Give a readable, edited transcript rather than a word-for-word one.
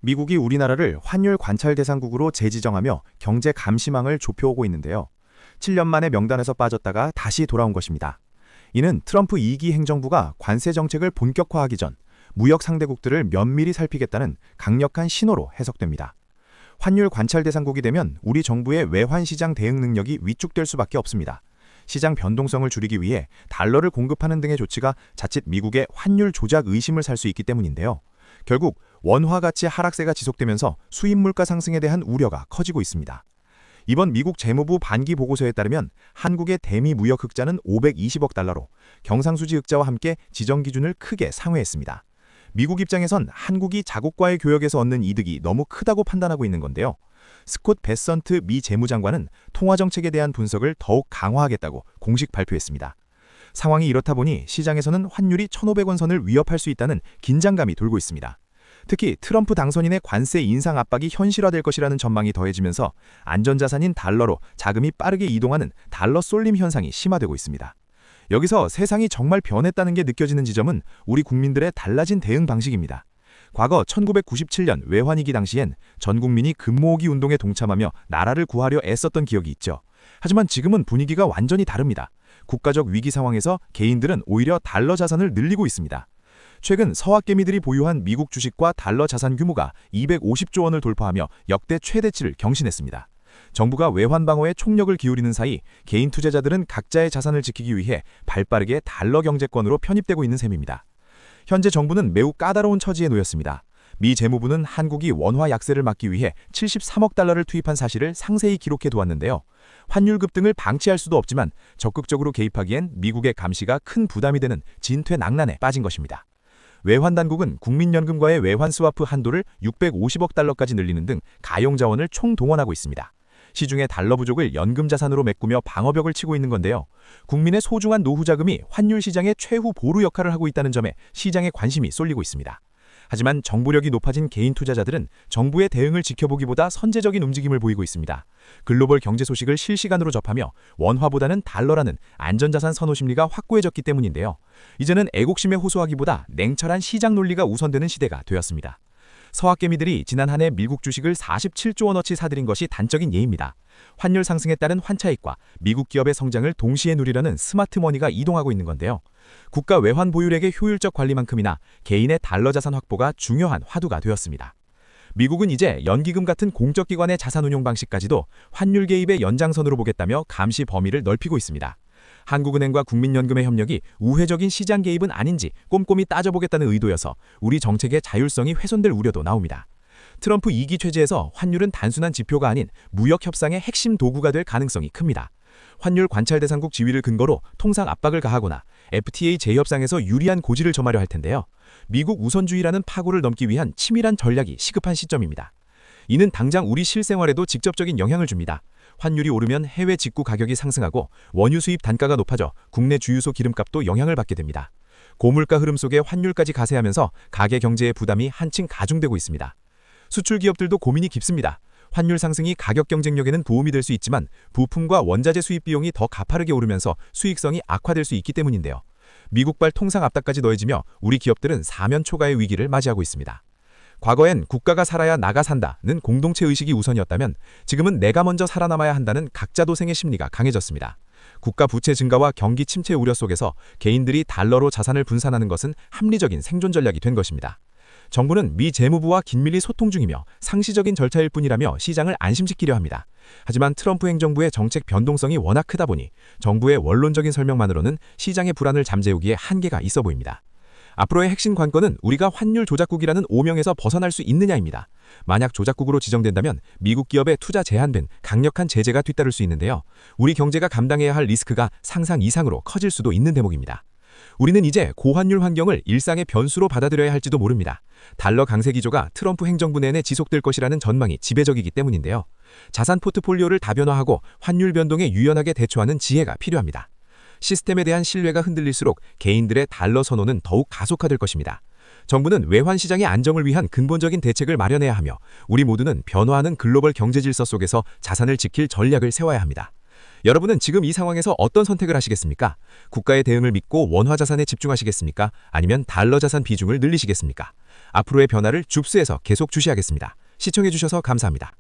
미국이 우리나라를 환율 관찰 대상국으로 재지정하며 경제 감시망을 좁혀오고 있는데요. 7년 만에 명단에서 빠졌다가 다시 돌아온 것입니다. 이는 트럼프 2기 행정부가 관세 정책을 본격화하기 전 무역 상대국들을 면밀히 살피겠다는 강력한 신호로 해석됩니다. 환율 관찰 대상국이 되면 우리 정부의 외환 시장 대응 능력이 위축될 수밖에 없습니다. 시장 변동성을 줄이기 위해 달러를 공급하는 등의 조치가 자칫 미국의 환율 조작 의심을 살 수 있기 때문인데요. 결국 원화 가치 하락세가 지속되면서 수입 물가 상승에 대한 우려가 커지고 있습니다. 이번 미국 재무부 반기 보고서에 따르면 한국의 대미 무역 흑자는 520억 달러로 경상수지 흑자와 함께 지정 기준을 크게 상회했습니다. 미국 입장에선 한국이 자국과의 교역에서 얻는 이득이 너무 크다고 판단하고 있는 건데요. 스콧 베선트 미 재무장관은 통화정책에 대한 분석을 더욱 강화하겠다고 공식 발표했습니다. 상황이 이렇다 보니 시장에서는 환율이 1,500원 선을 위협할 수 있다는 긴장감이 돌고 있습니다. 특히 트럼프 당선인의 관세 인상 압박이 현실화될 것이라는 전망이 더해지면서 안전자산인 달러로 자금이 빠르게 이동하는 달러 쏠림 현상이 심화되고 있습니다. 여기서 세상이 정말 변했다는 게 느껴지는 지점은 우리 국민들의 달라진 대응 방식입니다. 과거 1997년 외환위기 당시엔 전 국민이 금모으기 운동에 동참하며 나라를 구하려 애썼던 기억이 있죠. 하지만 지금은 분위기가 완전히 다릅니다. 국가적 위기 상황에서 개인들은 오히려 달러 자산을 늘리고 있습니다. 최근 서학개미들이 보유한 미국 주식과 달러 자산 규모가 250조 원을 돌파하며 역대 최대치를 경신했습니다. 정부가 외환 방어에 총력을 기울이는 사이 개인 투자자들은 각자의 자산을 지키기 위해 발빠르게 달러 경제권으로 편입되고 있는 셈입니다. 현재 정부는 매우 까다로운 처지에 놓였습니다. 미 재무부는 한국이 원화 약세를 막기 위해 73억 달러를 투입한 사실을 상세히 기록해 두었는데요. 환율 급등을 방치할 수도 없지만 적극적으로 개입하기엔 미국의 감시가 큰 부담이 되는 진퇴낭난에 빠진 것입니다. 외환당국은 국민연금과의 외환 스와프 한도를 650억 달러까지 늘리는 등 가용 자원을 총동원하고 있습니다. 시중의 달러 부족을 연금 자산으로 메꾸며 방어벽을 치고 있는 건데요. 국민의 소중한 노후 자금이 환율 시장의 최후 보루 역할을 하고 있다는 점에 시장의 관심이 쏠리고 있습니다. 하지만 정보력이 높아진 개인 투자자들은 정부의 대응을 지켜보기보다 선제적인 움직임을 보이고 있습니다. 글로벌 경제 소식을 실시간으로 접하며 원화보다는 달러라는 안전자산 선호 심리가 확고해졌기 때문인데요. 이제는 애국심에 호소하기보다 냉철한 시장 논리가 우선되는 시대가 되었습니다. 서학개미들이 지난 한 해 미국 주식을 47조 원어치 사들인 것이 단적인 예입니다. 환율 상승에 따른 환차익과 미국 기업의 성장을 동시에 누리려는 스마트머니가 이동하고 있는 건데요. 국가 외환 보유액의 효율적 관리만큼이나 개인의 달러 자산 확보가 중요한 화두가 되었습니다. 미국은 이제 연기금 같은 공적 기관의 자산 운용 방식까지도 환율 개입의 연장선으로 보겠다며 감시 범위를 넓히고 있습니다. 한국은행과 국민연금의 협력이 우회적인 시장 개입은 아닌지 꼼꼼히 따져보겠다는 의도여서 우리 정책의 자율성이 훼손될 우려도 나옵니다. 트럼프 2기 체제에서 환율은 단순한 지표가 아닌 무역 협상의 핵심 도구가 될 가능성이 큽니다. 환율 관찰 대상국 지위를 근거로 통상 압박을 가하거나 FTA 재협상에서 유리한 고지를 점하려 할 텐데요. 미국 우선주의라는 파고를 넘기 위한 치밀한 전략이 시급한 시점입니다. 이는 당장 우리 실생활에도 직접적인 영향을 줍니다. 환율이 오르면 해외 직구 가격이 상승하고 원유 수입 단가가 높아져 국내 주유소 기름값도 영향을 받게 됩니다. 고물가 흐름 속에 환율까지 가세하면서 가계 경제의 부담이 한층 가중되고 있습니다. 수출 기업들도 고민이 깊습니다. 환율 상승이 가격 경쟁력에는 도움이 될 수 있지만 부품과 원자재 수입 비용이 더 가파르게 오르면서 수익성이 악화될 수 있기 때문인데요. 미국발 통상 압박까지 더해지며 우리 기업들은 사면 초가의 위기를 맞이하고 있습니다. 과거엔 국가가 살아야 나가 산다는 공동체 의식이 우선이었다면 지금은 내가 먼저 살아남아야 한다는 각자 도생의 심리가 강해졌습니다. 국가 부채 증가와 경기 침체 우려 속에서 개인들이 달러로 자산을 분산하는 것은 합리적인 생존 전략이 된 것입니다. 정부는 미 재무부와 긴밀히 소통 중이며 상시적인 절차일 뿐이라며 시장을 안심시키려 합니다. 하지만 트럼프 행정부의 정책 변동성이 워낙 크다 보니 정부의 원론적인 설명만으로는 시장의 불안을 잠재우기에 한계가 있어 보입니다. 앞으로의 핵심 관건은 우리가 환율 조작국이라는 오명에서 벗어날 수 있느냐입니다. 만약 조작국으로 지정된다면 미국 기업의 투자 제한 등 강력한 제재가 뒤따를 수 있는데요. 우리 경제가 감당해야 할 리스크가 상상 이상으로 커질 수도 있는 대목입니다. 우리는 이제 고환율 환경을 일상의 변수로 받아들여야 할지도 모릅니다. 달러 강세 기조가 트럼프 행정부 내내 지속될 것이라는 전망이 지배적이기 때문인데요. 자산 포트폴리오를 다변화하고 환율 변동에 유연하게 대처하는 지혜가 필요합니다. 시스템에 대한 신뢰가 흔들릴수록 개인들의 달러 선호는 더욱 가속화될 것입니다. 정부는 외환 시장의 안정을 위한 근본적인 대책을 마련해야 하며 우리 모두는 변화하는 글로벌 경제 질서 속에서 자산을 지킬 전략을 세워야 합니다. 여러분은 지금 이 상황에서 어떤 선택을 하시겠습니까? 국가의 대응을 믿고 원화 자산에 집중하시겠습니까? 아니면 달러 자산 비중을 늘리시겠습니까? 앞으로의 변화를 줍스에서 계속 주시하겠습니다. 시청해주셔서 감사합니다.